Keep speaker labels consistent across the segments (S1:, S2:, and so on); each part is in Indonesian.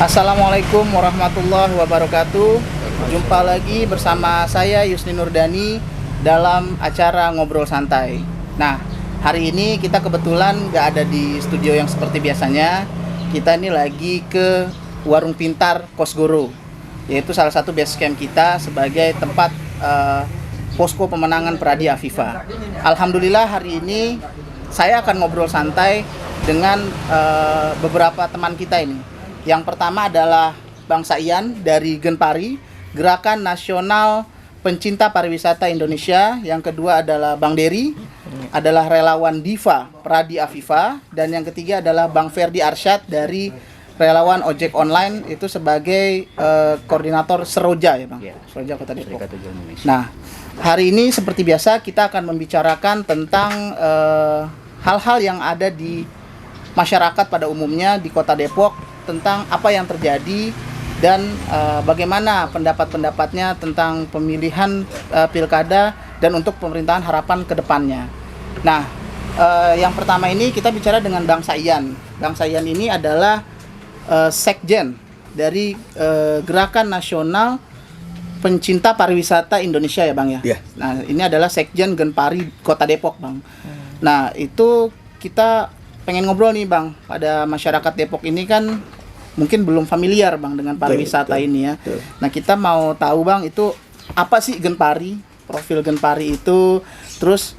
S1: Assalamualaikum warahmatullahi wabarakatuh. Jumpa lagi bersama saya Yusni Nurdani dalam acara Ngobrol Santai. Nah, hari ini kita kebetulan gak ada di studio yang seperti biasanya. Kita ini lagi ke Warung Pintar Kosgoro, yaitu salah satu base camp kita sebagai tempat posko pemenangan Pradi Afifa. Alhamdulillah hari ini saya akan ngobrol santai dengan beberapa teman kita ini. Yang pertama adalah Bang Saian dari Genpari, Gerakan Nasional Pencinta Pariwisata Indonesia. Yang kedua adalah Bang Dery, adalah relawan Diva Pradi Afifa. Dan yang ketiga adalah Bang Ferdi Arsyad dari relawan ojek online, itu sebagai koordinator Seroja ya Bang? Seroja Kota Depok. Nah, hari ini seperti biasa kita akan membicarakan tentang hal-hal yang ada di masyarakat pada umumnya di Kota Depok, tentang apa yang terjadi dan bagaimana pendapat-pendapatnya tentang pemilihan pilkada dan untuk pemerintahan harapan ke depannya. Nah, yang pertama ini kita bicara dengan Bang Saian. Bang Saian ini adalah sekjen dari Gerakan Nasional Pencinta Pariwisata Indonesia ya Bang ya?
S2: Yeah.
S1: Nah, ini adalah sekjen Genpari Kota Depok Bang. Nah, itu kita pengen ngobrol nih Bang, pada masyarakat Depok ini kan mungkin belum familiar Bang dengan pariwisata ini ya. Nah, kita mau tahu Bang, itu apa sih Genpari, profil Genpari itu, terus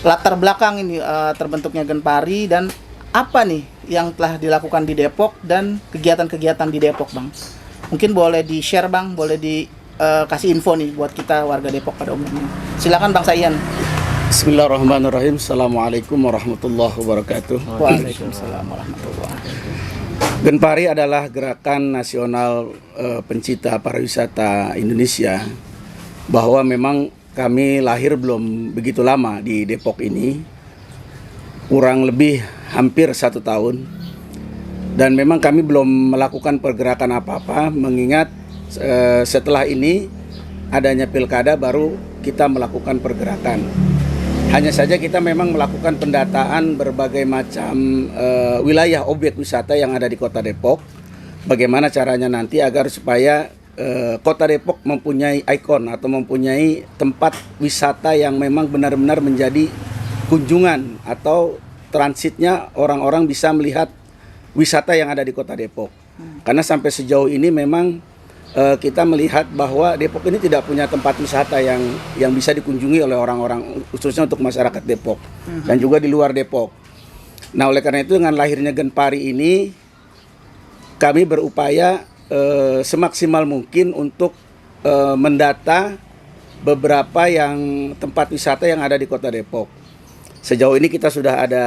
S1: latar belakang ini terbentuknya Genpari, dan apa nih yang telah dilakukan di Depok dan kegiatan-kegiatan di Depok Bang. Mungkin boleh di-share Bang, boleh dikasih info nih buat kita warga Depok pada umumnya. Silakan Bang Saian.
S2: Bismillahirrahmanirrahim. Assalamualaikum warahmatullahi wabarakatuh.
S1: Waalaikumsalam warahmatullahi wabarakatuh.
S2: Genpari adalah Gerakan Nasional Pencinta Pariwisata Indonesia. Bahwa memang kami lahir belum begitu lama di Depok ini, kurang lebih hampir 1 tahun. Dan memang kami belum melakukan pergerakan apa-apa, mengingat setelah ini adanya pilkada baru kita melakukan pergerakan. Hanya saja kita memang melakukan pendataan berbagai macam wilayah objek wisata yang ada di Kota Depok. Bagaimana caranya nanti agar supaya Kota Depok mempunyai ikon atau mempunyai tempat wisata yang memang benar-benar menjadi kunjungan atau transitnya orang-orang bisa melihat wisata yang ada di Kota Depok. Karena sampai sejauh ini memang kita melihat bahwa Depok ini tidak punya tempat wisata yang bisa dikunjungi oleh orang-orang, khususnya untuk masyarakat Depok dan juga di luar Depok. Nah, oleh karena itu dengan lahirnya Genpari ini kami berupaya semaksimal mungkin untuk mendata beberapa yang tempat wisata yang ada di Kota Depok. Sejauh ini kita sudah ada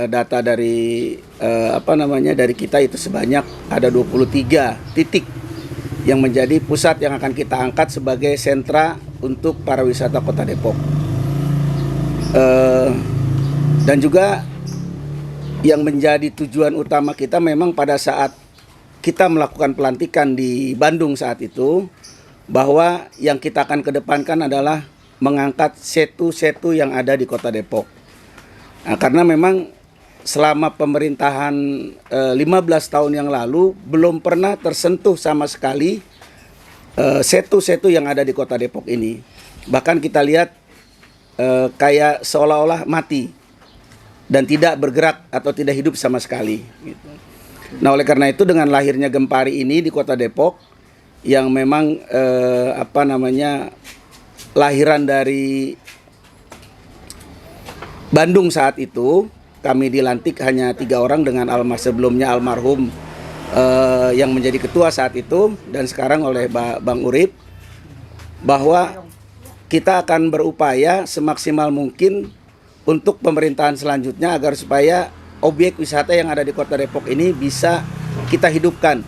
S2: data dari dari kita itu sebanyak ada 23 titik yang menjadi pusat yang akan kita angkat sebagai sentra untuk pariwisata Kota Depok. Dan juga yang menjadi tujuan utama kita memang pada saat kita melakukan pelantikan di Bandung saat itu, bahwa yang kita akan kedepankan adalah mengangkat setu-setu yang ada di Kota Depok. Nah, karena memang selama pemerintahan 15 tahun yang lalu belum pernah tersentuh sama sekali setu-setu yang ada di Kota Depok ini. Bahkan kita lihat kayak seolah-olah mati dan tidak bergerak atau tidak hidup sama sekali. Nah, oleh karena itu dengan lahirnya Genpari ini di Kota Depok yang memang lahiran dari Bandung saat itu, kami dilantik hanya 3 orang dengan sebelumnya almarhum yang menjadi ketua saat itu dan sekarang oleh Bang Urip, bahwa kita akan berupaya semaksimal mungkin untuk pemerintahan selanjutnya agar supaya objek wisata yang ada di Kota Depok ini bisa kita hidupkan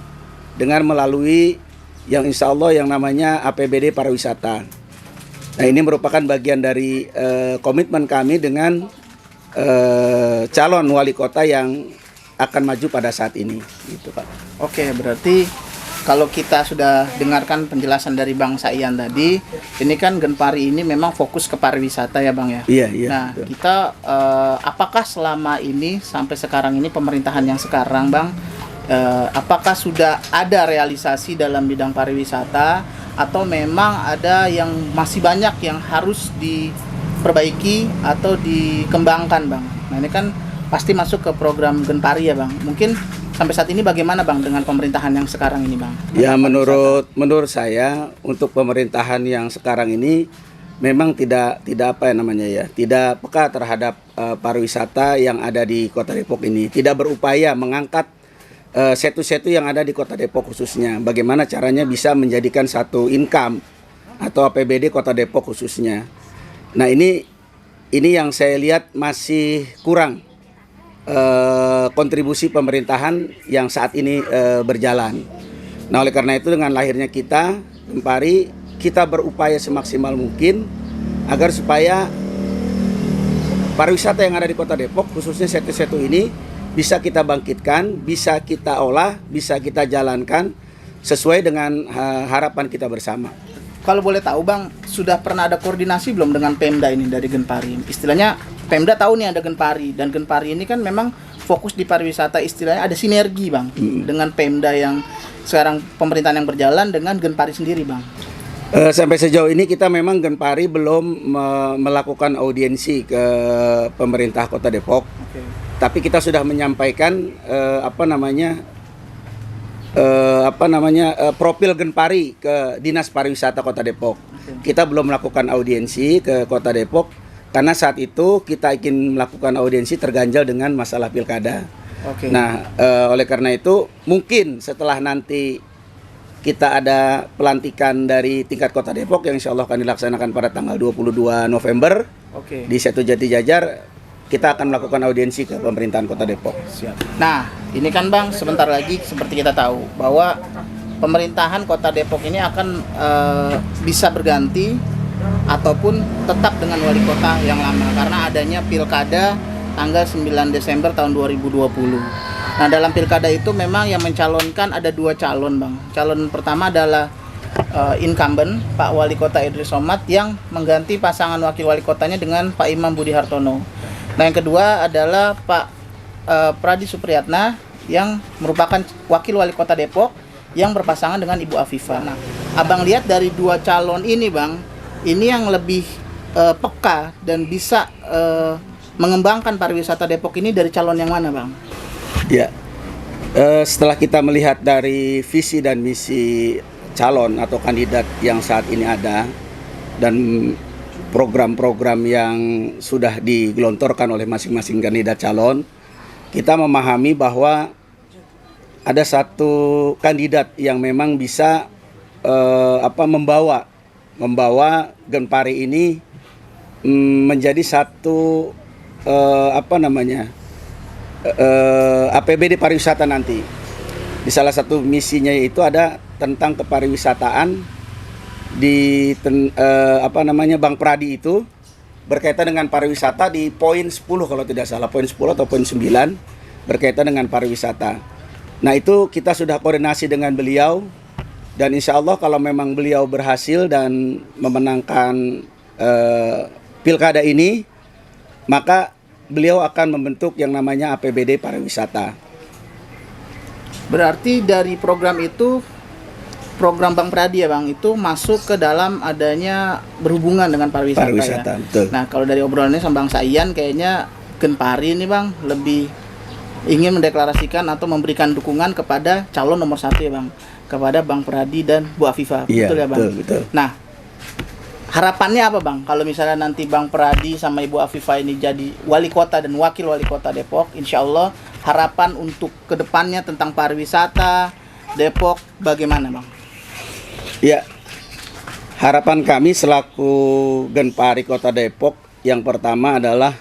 S2: dengan melalui yang insya Allah yang namanya APBD Pariwisata. Nah, ini merupakan bagian dari komitmen kami dengan calon wali kota yang akan maju pada saat ini, gitu Pak.
S1: Oke, berarti kalau kita sudah dengarkan penjelasan dari Bang Saian tadi, ini kan Genpari ini memang fokus ke pariwisata ya Bang ya.
S2: Iya.
S1: Nah, kita apakah selama ini sampai sekarang ini pemerintahan yang sekarang Bang Apakah sudah ada realisasi dalam bidang pariwisata atau memang ada yang masih banyak yang harus diperbaiki atau dikembangkan, Bang? Nah, ini kan pasti masuk ke program Genpari ya, Bang. Mungkin sampai saat ini bagaimana, Bang, dengan pemerintahan yang sekarang ini, Bang?
S2: Ya, menurut saya untuk pemerintahan yang sekarang ini memang tidak apa ya namanya ya, tidak peka terhadap pariwisata yang ada di Kota Depok ini, tidak berupaya mengangkat setu-setu yang ada di Kota Depok khususnya. Bagaimana caranya bisa menjadikan satu income atau APBD Kota Depok khususnya. Nah, ini yang saya lihat masih kurang kontribusi pemerintahan yang saat ini berjalan. Nah, oleh karena itu dengan lahirnya kita Genpari, kita berupaya semaksimal mungkin agar supaya pariwisata yang ada di Kota Depok khususnya setu-setu ini bisa kita bangkitkan, bisa kita olah, bisa kita jalankan sesuai dengan harapan kita bersama.
S1: Kalau boleh tahu, Bang, sudah pernah ada koordinasi belum dengan Pemda ini dari Genpari? Istilahnya Pemda tahu nih ada Genpari, dan Genpari ini kan memang fokus di pariwisata, istilahnya ada sinergi, Bang, dengan Pemda yang sekarang pemerintahan yang berjalan dengan Genpari sendiri, Bang.
S2: Sampai sejauh ini kita memang Genpari belum melakukan audiensi ke pemerintah Kota Depok.
S1: Okay.
S2: Tapi kita sudah menyampaikan profil Genpari ke Dinas Pariwisata Kota Depok. Kita belum melakukan audiensi ke Kota Depok karena saat itu kita ingin melakukan audiensi terganjal dengan masalah pilkada.
S1: Okay.
S2: Nah, oleh karena itu mungkin setelah nanti kita ada pelantikan dari tingkat Kota Depok yang insya Allah akan dilaksanakan pada tanggal 22 November di Setu Jati Jajar, kita akan melakukan audiensi ke pemerintahan Kota Depok.
S1: Siap. Nah, ini kan, Bang, sebentar lagi seperti kita tahu bahwa pemerintahan Kota Depok ini akan bisa berganti ataupun tetap dengan wali kota yang lama karena adanya pilkada tanggal 9 Desember tahun 2020. Nah, dalam pilkada itu memang yang mencalonkan ada 2 calon, Bang. Calon pertama adalah incumbent Pak Wali Kota Idris Somad yang mengganti pasangan wakil wali kotanya dengan Pak Imam Budi Hartono. Nah, yang kedua adalah Pak Pradi Supriyatna yang merupakan wakil wali kota Depok yang berpasangan dengan Ibu Afifah. Nah, Abang lihat dari 2 calon ini, Bang, ini yang lebih peka dan bisa mengembangkan pariwisata Depok ini dari calon yang mana, Bang?
S2: Ya, setelah kita melihat dari visi dan misi calon atau kandidat yang saat ini ada dan program-program yang sudah digelontorkan oleh masing-masing kandidat calon, kita memahami bahwa ada satu kandidat yang memang bisa membawa Genpari ini menjadi satu APBD pariwisata nanti. Di salah satu misinya itu ada tentang kepariwisataan di Bang Pradi itu berkaitan dengan pariwisata di poin 10 kalau tidak salah, poin 10 atau poin 9 berkaitan dengan pariwisata. Nah, itu kita sudah koordinasi dengan beliau dan insya Allah kalau memang beliau berhasil dan memenangkan pilkada ini, maka beliau akan membentuk yang namanya APBD pariwisata.
S1: Berarti dari program itu, program Bang Pradi ya, Bang, itu masuk ke dalam adanya berhubungan dengan pariwisata ya?
S2: Betul.
S1: Nah, kalau dari obrolannya sama Bang Saian, kayaknya Genpari ini, Bang, lebih ingin mendeklarasikan atau memberikan dukungan kepada calon nomor 1 ya, Bang, kepada Bang Pradi dan Bu Afifah.
S2: Iya,
S1: betul ya, Bang?
S2: Betul.
S1: Nah, harapannya apa, Bang, kalau misalnya nanti Bang Pradi sama Ibu Afifah ini jadi wali kota dan wakil wali kota Depok, insya Allah harapan untuk kedepannya tentang pariwisata Depok bagaimana, Bang?
S2: Ya, harapan kami selaku Genpari Kota Depok yang pertama adalah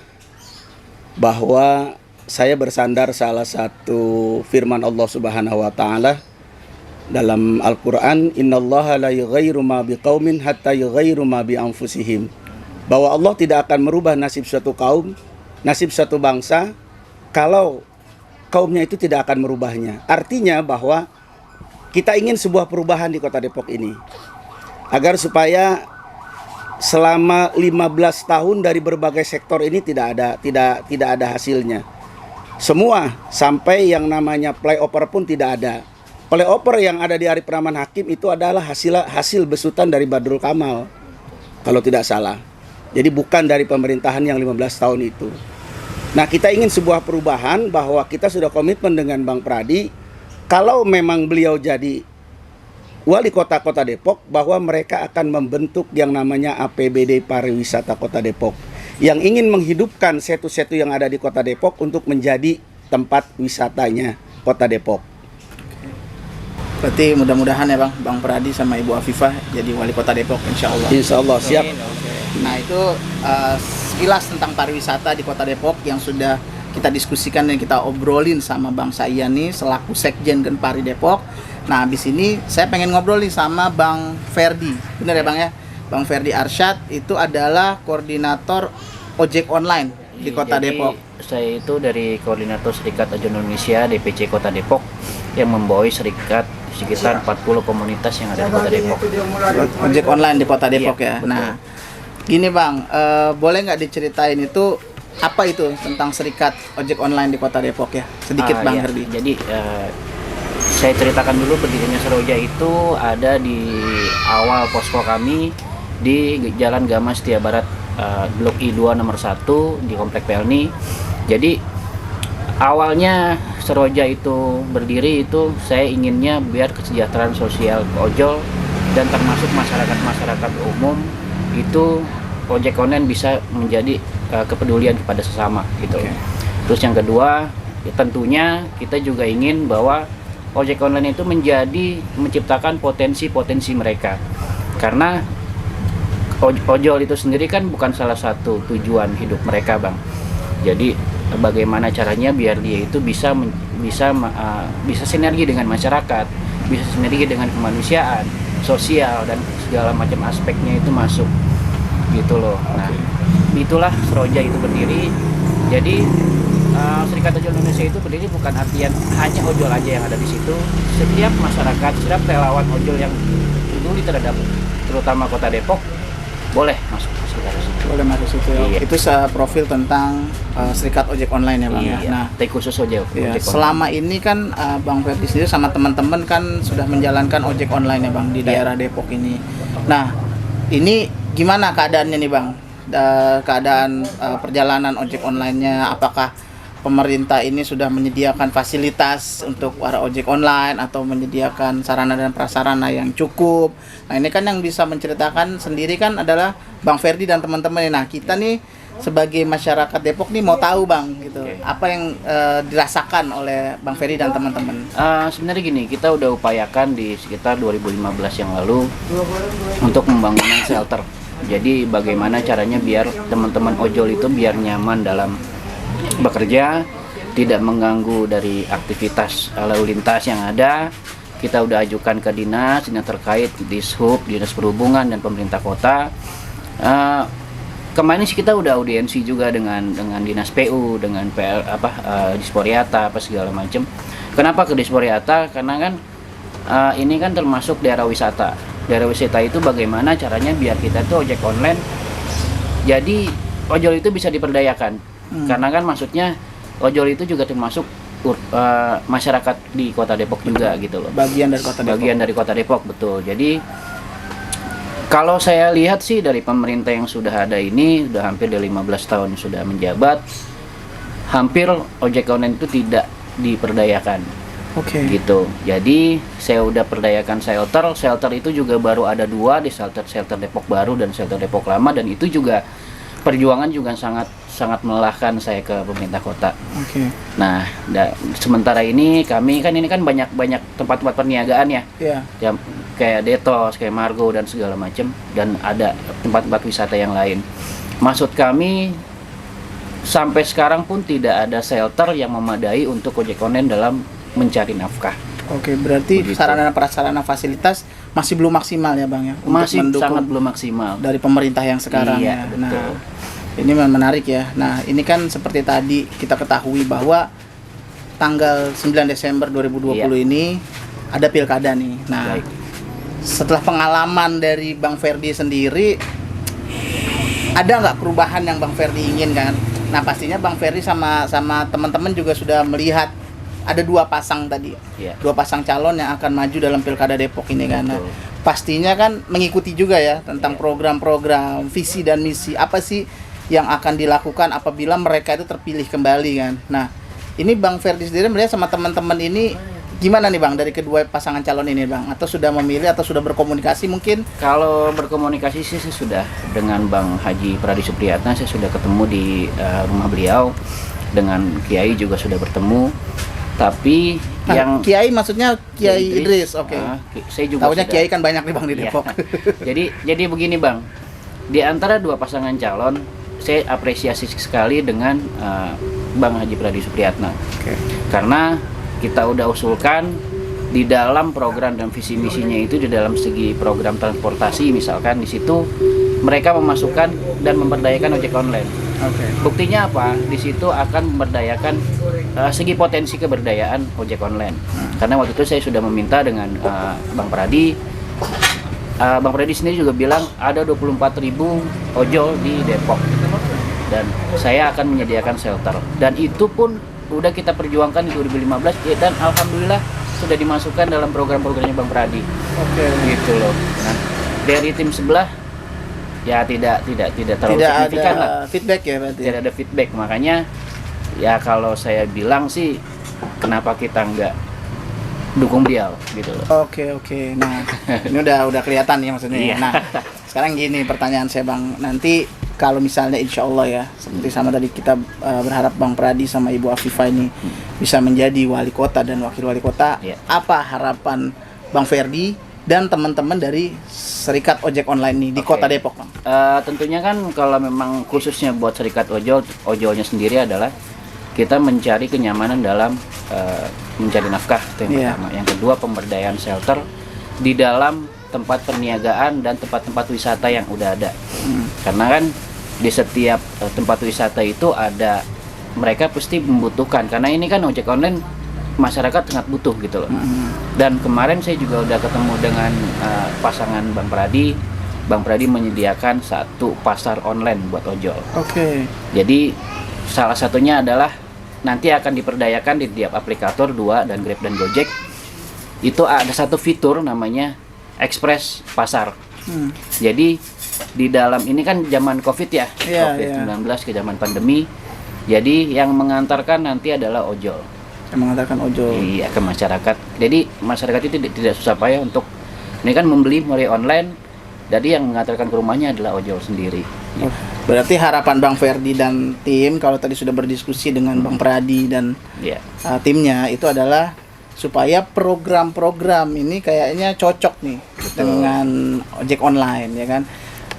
S2: bahwa saya bersandar salah satu firman Allah Subhanahu wa taala dalam Al-Qur'an, innallaha la yughayyiru ma biqaumin hatta yughayyiru ma bi anfusihim. Bahwa Allah tidak akan merubah nasib suatu kaum, nasib suatu bangsa kalau kaumnya itu tidak akan merubahnya. Artinya bahwa kita ingin sebuah perubahan di Kota Depok ini agar supaya selama 15 tahun dari berbagai sektor ini tidak ada hasilnya. semua, sampai yang namanya playover pun tidak ada. Playover yang ada di Arif Rahman Hakim itu adalah hasil besutan dari Badrul Kamal, kalau tidak salah. Jadi bukan dari pemerintahan yang 15 tahun itu. Nah, kita ingin sebuah perubahan, bahwa kita sudah komitmen dengan Bang Pradi, kalau memang beliau jadi wali kota Kota Depok, bahwa mereka akan membentuk yang namanya APBD Pariwisata Kota Depok, yang ingin menghidupkan setu-setu yang ada di Kota Depok untuk menjadi tempat wisatanya Kota Depok.
S1: Berarti mudah-mudahan ya Bang Pradi sama Ibu Afifah jadi wali kota Depok, insya Allah.
S2: Insya Allah, siap.
S1: Nah itu sekilas tentang pariwisata di kota Depok yang sudah kita diskusikan dan kita obrolin sama Bang Saiyan nih selaku Sekjen Genpari Depok. Nah habis ini saya pengen ngobrol nih sama Bang Ferdi, bener ya Bang ya? Bang Ferdi Arsyad itu adalah koordinator ojek online di kota Depok.
S3: Saya itu dari koordinator Serikat Ojek Indonesia DPC Kota Depok yang membawahi serikat sekitar 40 komunitas yang ada di Kota Depok.
S1: Ojek online di Kota Depok
S3: Iya,
S1: ya.
S3: betul.
S1: Nah, gini Bang, boleh nggak diceritain itu apa itu tentang serikat ojek online di Kota Depok ya? Sedikit Bang
S3: Iya.
S1: Herdi.
S3: Jadi saya ceritakan dulu berdirinya Seroja itu ada di awal posko kami di Jalan Gama Setia Barat, Blok I2 nomor 1 di Komplek Pelni. Jadi awalnya Seroja itu berdiri itu saya inginnya biar kesejahteraan sosial ojol dan termasuk masyarakat umum itu ojek online bisa menjadi kepedulian kepada sesama gitu.
S1: Oke.
S3: Terus yang kedua ya tentunya kita juga ingin bahwa ojek online itu menciptakan potensi-potensi mereka, karena ojol itu sendiri kan bukan salah satu tujuan hidup mereka Bang. Jadi bagaimana caranya biar dia itu bisa sinergi dengan masyarakat, bisa sinergi dengan kemanusiaan, sosial dan segala macam aspeknya itu masuk gitu loh. Nah, itulah Seroja itu berdiri. Jadi Serikat Ojol Indonesia itu berdiri bukan artian hanya ojol aja yang ada di situ. Setiap masyarakat, setiap relawan ojol yang peduli terhadap terutama Kota Depok boleh masuk ke situ.
S1: Boleh masuk situ ya.
S3: Iya.
S1: Itu profil tentang serikat ojek online ya Bang.
S3: Iya,
S1: Ya. Nah,
S3: tapi khusus ojek.
S1: ya,
S3: ojek
S1: selama ini kan Bang Ferdi sendiri sama teman-teman kan sudah menjalankan ojek online ya Bang di daerah Depok ini. Nah, ini gimana keadaannya nih Bang? Keadaan perjalanan ojek online-nya, apakah pemerintah ini sudah menyediakan fasilitas untuk para ojek online atau menyediakan sarana dan prasarana yang cukup? Nah ini kan yang bisa menceritakan sendiri kan adalah Bang Ferdi dan teman-teman. Nah kita nih sebagai masyarakat Depok nih mau tahu Bang gitu, apa yang dirasakan oleh Bang Ferdi dan teman-teman.
S3: Sebenarnya gini, kita udah upayakan di sekitar 2015 yang lalu untuk pembangunan shelter. Jadi bagaimana caranya biar teman-teman ojol itu biar nyaman dalam bekerja, tidak mengganggu dari aktivitas lalu lintas yang ada. Kita udah ajukan ke dinas terkait, Dishub, Dinas Perhubungan dan pemerintah kota. Kemarin sih kita udah audiensi juga dengan Dinas PU, dengan Disporiata apa segala macam. Kenapa ke Disporiata? Karena kan ini kan termasuk daerah wisata. Daerah wisata itu bagaimana caranya biar kita tuh ojek online jadi ojol itu bisa diperdayakan. Karena kan maksudnya ojol itu juga termasuk masyarakat di Kota Depok juga gitu loh.
S1: Bagian dari Kota Depok.
S3: Bagian dari Kota Depok, betul. Jadi kalau saya lihat sih dari pemerintah yang sudah ada ini sudah hampir dari 15 tahun sudah menjabat, hampir ojek online itu tidak diperdayakan.
S1: Oke.
S3: Gitu. Jadi saya udah perdayakan shelter itu juga baru ada 2 di shelter Depok Baru dan shelter Depok Lama, dan itu juga perjuangan juga sangat melelahkan saya ke pemerintah kota.
S1: Oke.
S3: Nah, sementara ini kami kan banyak tempat-tempat perniagaan ya.
S1: Iya.
S3: Ya, kayak Detos, kayak Margo dan segala macam, dan ada tempat-tempat wisata yang lain. Maksud kami sampai sekarang pun tidak ada shelter yang memadai untuk ojek online dalam mencari nafkah.
S1: Oke, berarti
S3: Begitu.
S1: sarana dan prasarana fasilitas masih belum maksimal ya Bang ya untuk
S3: Masih
S1: mendukung
S3: sangat belum maksimal.
S1: dari pemerintah yang sekarang
S3: Iya,
S1: ya.
S3: betul.
S1: Nah, ini memang menarik ya. Nah, ini kan seperti tadi kita ketahui bahwa tanggal 9 Desember 2020
S3: Iya.
S1: ini ada pilkada nih. Nah,
S3: Baik.
S1: setelah pengalaman dari Bang Ferdi sendiri, ada nggak perubahan yang Bang Ferdi inginkan Nah pastinya Bang Ferdi sama teman-teman juga sudah melihat ada 2 pasang tadi,
S3: Iya.
S1: 2 pasang calon yang akan maju dalam Pilkada Depok ini kan. Nah,
S3: Betul.
S1: pastinya kan mengikuti juga ya tentang
S3: Iya.
S1: program-program, visi dan misi apa sih yang akan dilakukan apabila mereka itu terpilih kembali kan. Nah ini Bang Ferdi sendiri melihat sama teman-teman ini gimana nih Bang dari kedua pasangan calon ini Bang? Atau sudah memilih atau sudah berkomunikasi mungkin?
S3: Kalau berkomunikasi sih saya sudah dengan Bang Haji Pradi Supriyatna, saya sudah ketemu di rumah beliau, dengan Kiai juga sudah bertemu. Tapi
S1: Nah,
S3: yang
S1: Kiai maksudnya Kiai Idris, oke.
S3: Saya juga
S1: Tahunya
S3: sudah-
S1: Kiai kan banyak nih Bang di
S3: Iya.
S1: Depok.
S3: jadi begini Bang, di antara 2 pasangan calon, saya apresiasi sekali dengan Bang Haji Pradi Supriyatna.
S1: Oke.
S3: Karena kita udah usulkan di dalam program dan visi misinya itu, di dalam segi program transportasi misalkan, di situ mereka memasukkan dan memberdayakan ojek online.
S1: Oke.
S3: Buktinya apa? Di situ akan memberdayakan segi potensi keberdayaan ojek online. Karena waktu itu saya sudah meminta dengan Bang Pradi. Bang Pradi sendiri juga bilang ada 24.000 ojol di Depok. Dan saya akan menyediakan shelter. Dan itu pun udah kita perjuangkan di 2015 ya, dan alhamdulillah sudah dimasukkan dalam program-programnya Bang Pradi.
S1: Oke.
S3: Gitu loh. Nah, dari tim sebelah ya tidak terlalu
S1: Tidak
S3: signifikan lah.
S1: ada feedback ya berarti.
S3: Tidak ada feedback, makanya ya kalau saya bilang sih kenapa kita nggak dukung beliau gitu loh.
S1: Oke. Nah, ini udah kelihatan ya maksudnya.
S3: Iya.
S1: Nah, sekarang gini pertanyaan saya Bang. Nanti kalau misalnya insya Allah ya, seperti sama tadi kita berharap Bang Pradi sama Ibu Afifah ini bisa menjadi wali kota dan wakil wali kota.
S3: Iya.
S1: Apa harapan Bang Ferdi dan teman-teman dari Serikat Ojek Online ini di
S3: Oke.
S1: Kota Depok, Bang?
S3: Tentunya kan kalau memang khususnya buat serikat ojolnya sendiri adalah kita mencari kenyamanan dalam mencari nafkah, itu yang
S1: Iya.
S3: pertama. Yang kedua, pemberdayaan shelter di dalam tempat perniagaan dan tempat-tempat wisata yang udah ada. Karena kan di setiap tempat wisata itu ada, mereka pasti membutuhkan, karena ini kan ojek online masyarakat sangat butuh gitu loh. Dan kemarin saya juga udah ketemu dengan pasangan Bang Pradi. Bang Pradi menyediakan satu pasar online buat ojol.
S1: Oke.
S3: Jadi salah satunya adalah nanti akan diperdayakan di tiap aplikator 2 dan Grab dan Gojek. Itu ada satu fitur namanya Express Pasar. Jadi di dalam ini kan zaman Covid ya,
S1: Iya,
S3: Covid-19 ke zaman pandemi. Jadi yang mengantarkan nanti adalah ojol.
S1: Yang mengatakan ojol.
S3: Iya, ke masyarakat. Jadi masyarakat itu tidak susah payah untuk ini kan membeli melalui online. Jadi yang mengantarkan ke rumahnya adalah ojol sendiri.
S1: Oh, berarti harapan Bang Ferdi dan tim kalau tadi sudah berdiskusi dengan Bang Pradi dan
S3: Iya.
S1: timnya itu adalah supaya program-program ini kayaknya cocok nih dengan ojek online ya kan.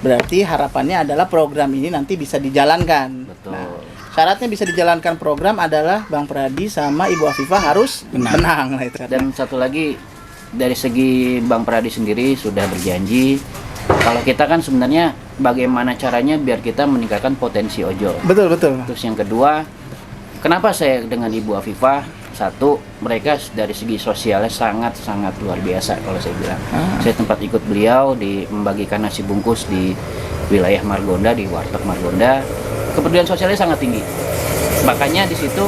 S1: Berarti harapannya adalah program ini nanti bisa dijalankan.
S3: Betul.
S1: Nah, syaratnya bisa dijalankan program adalah Bang Pradi sama Ibu Afifah harus menang lah itu.
S3: Dan satu lagi, dari segi Bang Pradi sendiri sudah berjanji kalau kita kan sebenarnya bagaimana caranya biar kita meningkatkan potensi ojol.
S1: Betul.
S3: Terus yang kedua, kenapa saya dengan Ibu Afifah? Satu, mereka dari segi sosialnya sangat luar biasa kalau saya bilang. Saya tempat ikut beliau di membagikan nasi bungkus di wilayah Margonda, di Warteg Margonda. Kepedulian sosialnya sangat tinggi. Makanya di situ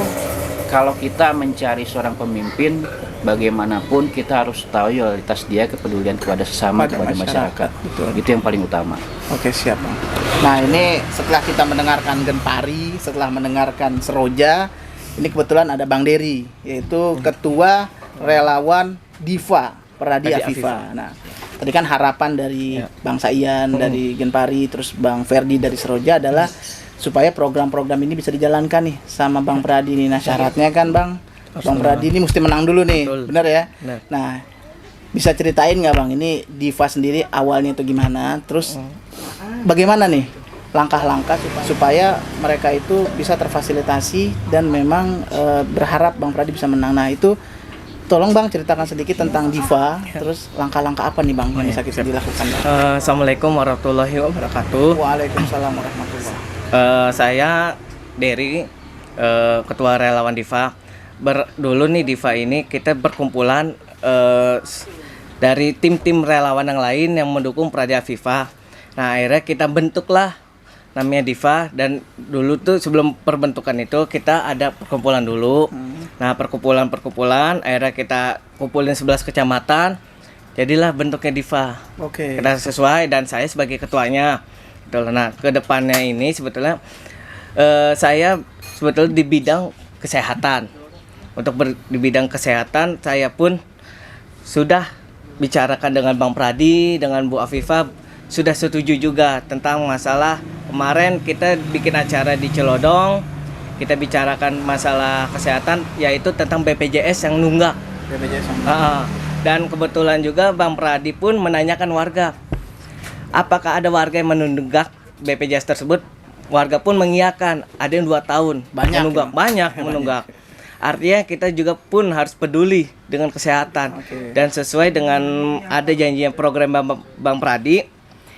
S3: kalau kita mencari seorang pemimpin, bagaimanapun kita harus tahu loyalitas dia, kepedulian kepada sesama,
S1: Pada
S3: kepada masyarakat.
S1: betul.
S3: Itu yang paling utama.
S1: Oke, siap Bang. Nah ini setelah kita mendengarkan Genpari, setelah mendengarkan Seroja, ini kebetulan ada Bang Dery, yaitu Ketua Relawan Diva Pradi Afifah. Nah, tadi kan harapan dari Bang Saian dari Genpari, terus Bang Ferdi dari Seroja adalah supaya program-program ini bisa dijalankan nih sama Bang Pradi nih. Nah syaratnya kan Bang Pradi ini mesti menang dulu nih, benar ya?
S4: Benar.
S1: Nah, bisa ceritain nggak Bang, ini Diva sendiri awalnya itu gimana? Terus bagaimana nih langkah-langkah supaya mereka itu bisa terfasilitasi dan memang berharap Bang Pradi bisa menang. Nah itu tolong Bang ceritakan sedikit tentang Diva, terus langkah-langkah apa nih Bang yang bisa kita dilakukan Bang?
S4: Assalamualaikum warahmatullahi wabarakatuh.
S1: Waalaikumsalam warahmatullahi.
S4: Saya Dery, Ketua Relawan Diva. Dulu nih Diva ini kita berkumpulan dari tim-tim relawan yang lain yang mendukung Pradi Afifah. Nah akhirnya kita bentuklah namanya Diva, dan dulu tuh sebelum perbentukan itu kita ada perkumpulan dulu. Nah, perkumpulan akhirnya kita kumpulin 11 kecamatan. Jadilah bentuknya Diva.
S1: Oke.
S4: Kita sesuai, dan saya sebagai ketuanya. Gitu loh. Nah, ke depannya ini sebetulnya saya sebetulnya di bidang kesehatan. Di bidang kesehatan saya pun sudah bicarakan dengan Bang Pradi, dengan Bu Afifah, sudah setuju juga tentang masalah kemarin kita bikin acara di Celodong, kita bicarakan masalah kesehatan, yaitu tentang BPJS yang nunggak.
S1: BPJS.
S4: Dan kebetulan juga Bang Pradi pun menanyakan warga, apakah ada warga yang menunggak BPJS tersebut. Warga pun mengiyakan, ada yang 2 tahun
S1: Banyak
S4: menunggak,
S1: ya?
S4: banyak menunggak. Artinya kita juga pun harus peduli dengan kesehatan.
S1: Oke.
S4: Dan sesuai dengan ada janjinya program Bang Pradi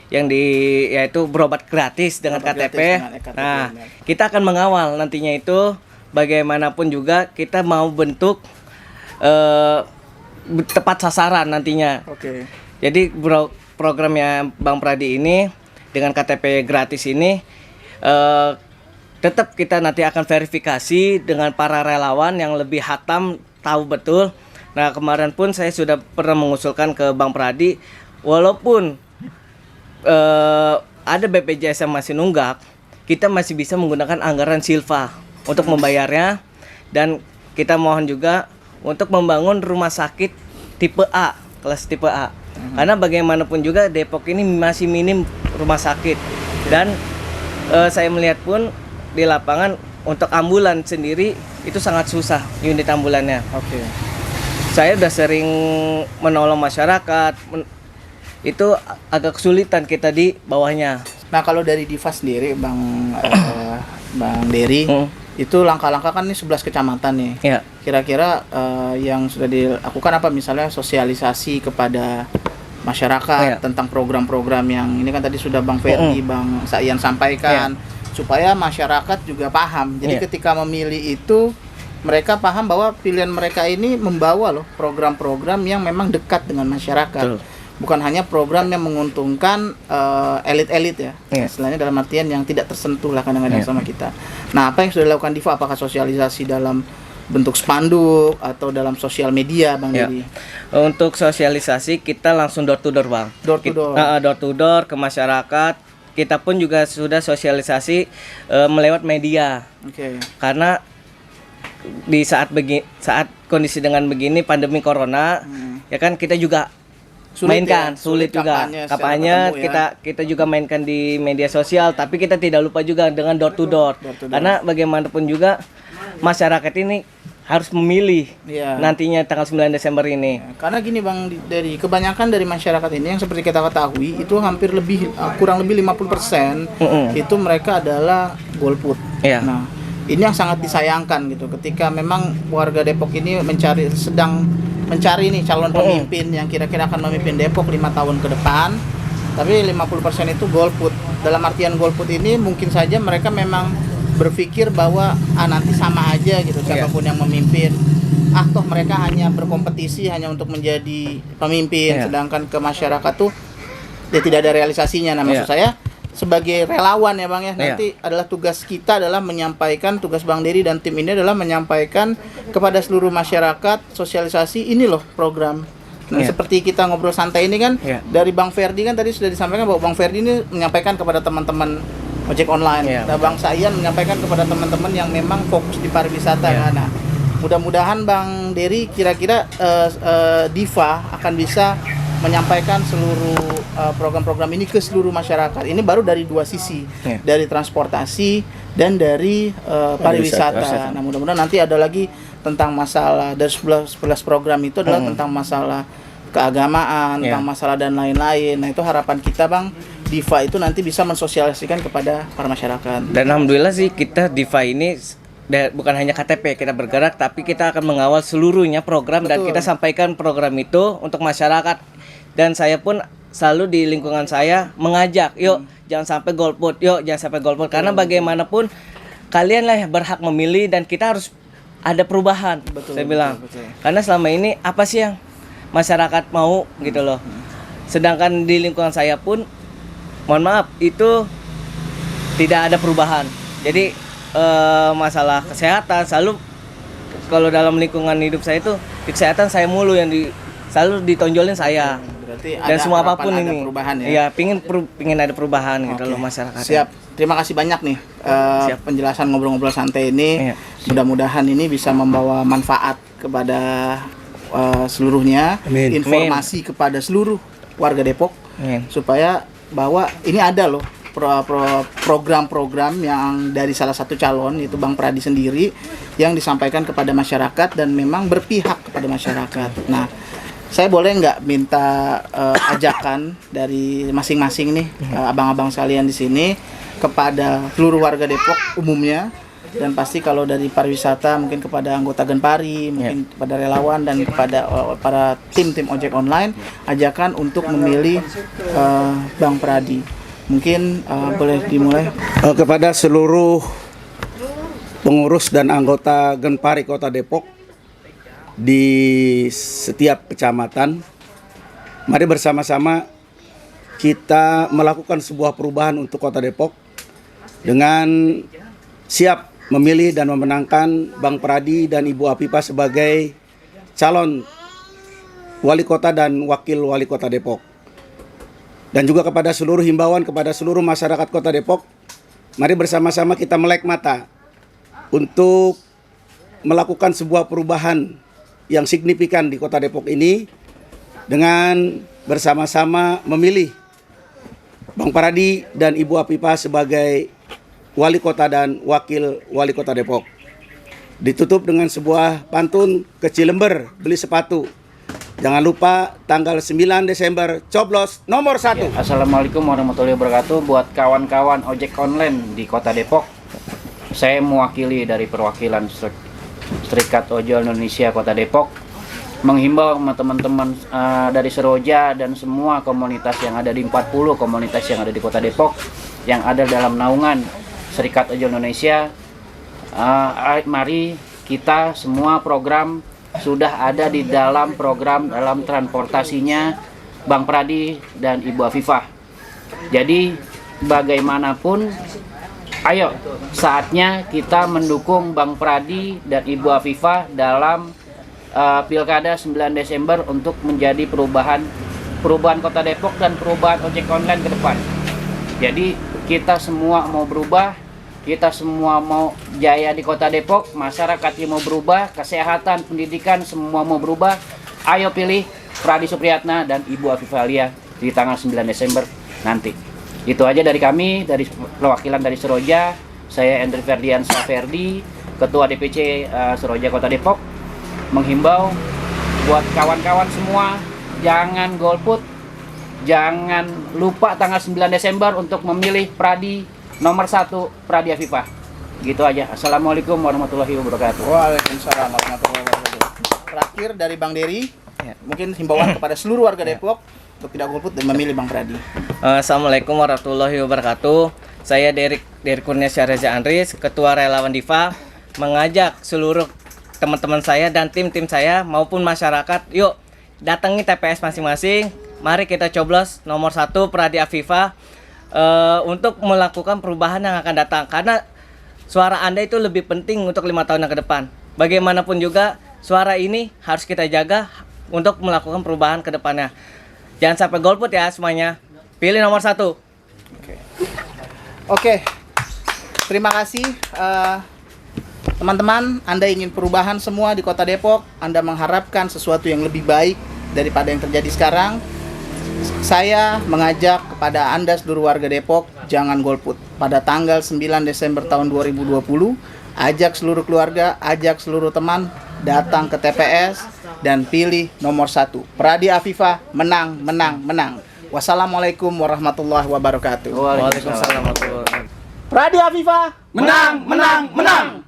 S4: yang yaitu berobat gratis dengan
S1: Berobat
S4: KTP.
S1: gratis dengan KTP,
S4: Nah,
S1: benar.
S4: kita akan mengawal nantinya itu bagaimanapun juga kita mau bentuk tepat sasaran nantinya.
S1: Oke.
S4: Jadi programnya Bang Pradi ini dengan KTP gratis ini tetap kita nanti akan verifikasi dengan para relawan yang lebih hatam, tahu betul. Nah, kemarin pun saya sudah pernah mengusulkan ke Bang Pradi, walaupun ada BPJS yang masih nunggak, kita masih bisa menggunakan anggaran Silva untuk membayarnya, dan kita mohon juga untuk membangun rumah sakit tipe A, kelas tipe A. Karena bagaimanapun juga Depok ini masih minim rumah sakit, dan saya melihat pun di lapangan untuk ambulan sendiri itu sangat susah unit ambulannya.
S1: Oke.
S4: Saya udah sering menolong masyarakat, itu agak kesulitan kita di bawahnya.
S1: Nah, kalau dari Diva sendiri, Bang Dery, itu langkah-langkah kan ini 11 kecamatan nih.
S4: Ya.
S1: Kira-kira yang sudah dilakukan apa, misalnya sosialisasi kepada masyarakat tentang program-program yang ini kan tadi sudah Bang Ferdi, Bang Saian sampaikan, supaya masyarakat juga paham. Jadi ketika memilih itu mereka paham bahwa pilihan mereka ini membawa loh program-program yang memang dekat dengan masyarakat. Bukan hanya program yang menguntungkan elit-elit ya. Istilahnya dalam artian yang tidak tersentuh lah kadang-kadang sama kita. Nah, apa yang sudah dilakukan Diva? Apakah sosialisasi dalam bentuk spanduk atau dalam sosial media, Bang Dery?
S4: Untuk sosialisasi kita langsung door to door, Bang.
S1: Door to door.
S4: Door to door ke masyarakat. Kita pun juga sudah sosialisasi melewat media.
S1: Oke.
S4: Karena di saat kondisi dengan begini pandemi corona, ya kan kita juga sulit juga kampanye kita juga mainkan di media sosial, tapi kita tidak lupa juga dengan door to door. Karena bagaimanapun juga masyarakat ini harus memilih nantinya tanggal 9 Desember ini.
S1: Karena gini Bang, dari kebanyakan dari masyarakat ini yang seperti kita ketahui itu hampir kurang lebih 50% itu mereka adalah golput. Nah, ini yang sangat disayangkan gitu, ketika memang warga Depok ini sedang mencari nih calon pemimpin yang kira-kira akan memimpin Depok 5 tahun ke depan, tapi 50% itu golput. Dalam artian golput ini mungkin saja mereka memang berpikir bahwa nanti sama aja gitu siapapun yang memimpin. Toh mereka hanya berkompetisi hanya untuk menjadi pemimpin, sedangkan ke masyarakat tuh tidak ada realisasinya. Nah, maksud saya sebagai relawan ya Bang ya, nanti adalah tugas kita adalah menyampaikan, tugas Bang Dery dan tim ini adalah menyampaikan kepada seluruh masyarakat sosialisasi ini loh program. Nah, seperti kita ngobrol santai ini kan dari Bang Ferdi kan tadi sudah disampaikan bahwa Bang Ferdi ini menyampaikan kepada teman-teman ojek online. Nah, Bang Saian menyampaikan kepada teman-teman yang memang fokus di pariwisata. Nah, mudah-mudahan Bang Dery kira-kira Diva akan bisa menyampaikan seluruh program-program ini ke seluruh masyarakat. Ini baru dari 2 sisi, dari transportasi dan dari pariwisata. Nah, mudah-mudahan nanti ada lagi tentang masalah dari 11 program itu adalah tentang masalah keagamaan, tentang masalah dan lain-lain. Nah, itu harapan kita Bang, Diva itu nanti bisa mensosialisasikan kepada para masyarakat.
S4: Dan alhamdulillah sih kita Diva ini bukan hanya KTP kita bergerak, tapi kita akan mengawal seluruhnya program. Dan kita sampaikan program itu untuk masyarakat. Dan saya pun selalu di lingkungan saya mengajak, yuk jangan sampai golput, karena bagaimanapun kalian lah yang berhak memilih dan kita harus ada perubahan. Saya bilang. Karena selama ini apa sih yang masyarakat mau gitu loh. Sedangkan di lingkungan saya pun mohon maaf itu tidak ada perubahan. Jadi masalah kesehatan selalu, kalau dalam lingkungan hidup saya itu di kesehatan saya mulu yang selalu ditonjolin saya.
S1: Berarti
S4: Dan
S1: ada
S4: semua
S1: harapan
S4: apapun
S1: ada
S4: ini.
S1: perubahan ya.
S4: Iya, pingin ada perubahan gitu
S1: Oke.
S4: loh masyarakat.
S1: Siap. Terima kasih banyak nih
S4: Siap.
S1: penjelasan ngobrol-ngobrol santai ini.
S4: Iya.
S1: Mudah-mudahan ini bisa membawa manfaat kepada seluruhnya,
S2: Amin.
S1: informasi kepada seluruh warga Depok
S4: Amin.
S1: supaya bahwa ini ada loh program-program yang dari salah satu calon yaitu Bang Pradi sendiri yang disampaikan kepada masyarakat dan memang berpihak kepada masyarakat. Nah, saya boleh nggak minta ajakan dari masing-masing nih abang-abang sekalian di sini kepada seluruh warga Depok umumnya, dan pasti kalau dari pariwisata mungkin kepada anggota Genpari, mungkin kepada relawan dan kepada para tim-tim ojek online, ajakan untuk memilih Bang Pradi. Mungkin boleh dimulai.
S2: Kepada seluruh pengurus dan anggota Genpari Kota Depok di setiap kecamatan, mari bersama-sama kita melakukan sebuah perubahan untuk Kota Depok dengan siap memilih dan memenangkan Bang Pradi dan Ibu Afifah sebagai calon wali kota dan wakil wali kota Depok. Dan juga kepada seluruh himbauan kepada seluruh masyarakat Kota Depok, mari bersama-sama kita melek mata untuk melakukan sebuah perubahan yang signifikan di Kota Depok ini dengan bersama-sama memilih Bang Pradi dan Ibu Afifah sebagai wali kota dan wakil wali kota Depok. Ditutup dengan sebuah pantun, ke Cilember beli sepatu. Jangan lupa tanggal 9 Desember coblos nomor 1.
S3: Ya, Assalamualaikum warahmatullahi wabarakatuh. Buat kawan-kawan ojek online di Kota Depok, saya mewakili dari perwakilan Serikat Ojol Indonesia Kota Depok menghimbau sama teman-teman dari Seroja dan semua komunitas yang ada di 40 komunitas yang ada di Kota Depok yang ada dalam naungan Serikat Ojol Indonesia. Mari kita semua program sudah ada di dalam program dalam transportasinya Bang Pradi dan Ibu Afifah. Jadi bagaimanapun, ayo saatnya kita mendukung Bang Pradi dan Ibu Afifah dalam Pilkada 9 Desember untuk menjadi perubahan Kota Depok dan perubahan ojek online ke depan. Jadi kita semua mau berubah, kita semua mau jaya di Kota Depok, masyarakatnya mau berubah, kesehatan, pendidikan, semua mau berubah. Ayo pilih Pradi Supriyatna dan Ibu Afifah Alia di tanggal 9 Desember nanti. Itu aja dari kami, dari perwakilan dari Seroja. Saya Endri Ferdian Saferdi, Ketua DPC Seroja Kota Depok, menghimbau buat kawan-kawan semua, jangan golput, jangan lupa tanggal 9 Desember untuk memilih Pradi nomor 1, Pradi Afifah. Gitu aja. Assalamualaikum warahmatullahi wabarakatuh.
S1: Waalaikumsalam warahmatullahi wabarakatuh. Terakhir dari Bang Dery, mungkin himbauan kepada seluruh warga Depok untuk tidak golput dan memilih Bang Pradi.
S4: Assalamualaikum warahmatullahi wabarakatuh. Saya Dery Kurniasya Reza Andris, Ketua Relawan Diva, mengajak seluruh teman-teman saya dan tim-tim saya maupun masyarakat, yuk datangi TPS masing-masing. Mari kita coblos nomor 1 Pradi Afifah untuk melakukan perubahan yang akan datang, karena suara Anda itu lebih penting untuk 5 tahun yang ke depan. Bagaimanapun juga suara ini harus kita jaga untuk melakukan perubahan ke depannya. Jangan sampai golput ya semuanya. Pilih nomor 1.
S1: Oke. Terima kasih teman-teman. Anda ingin perubahan semua di Kota Depok, Anda mengharapkan sesuatu yang lebih baik daripada yang terjadi sekarang. Saya mengajak kepada Anda seluruh warga Depok, jangan golput. Pada tanggal 9 Desember tahun 2020, ajak seluruh keluarga, ajak seluruh teman datang ke TPS dan pilih nomor 1. Pradi Afifah, menang, menang, menang. Wassalamualaikum warahmatullahi wabarakatuh.
S4: Waalaikumsalam warahmatullahi wabarakatuh.
S1: Pradi Afifah,
S2: Menang, menang, menang.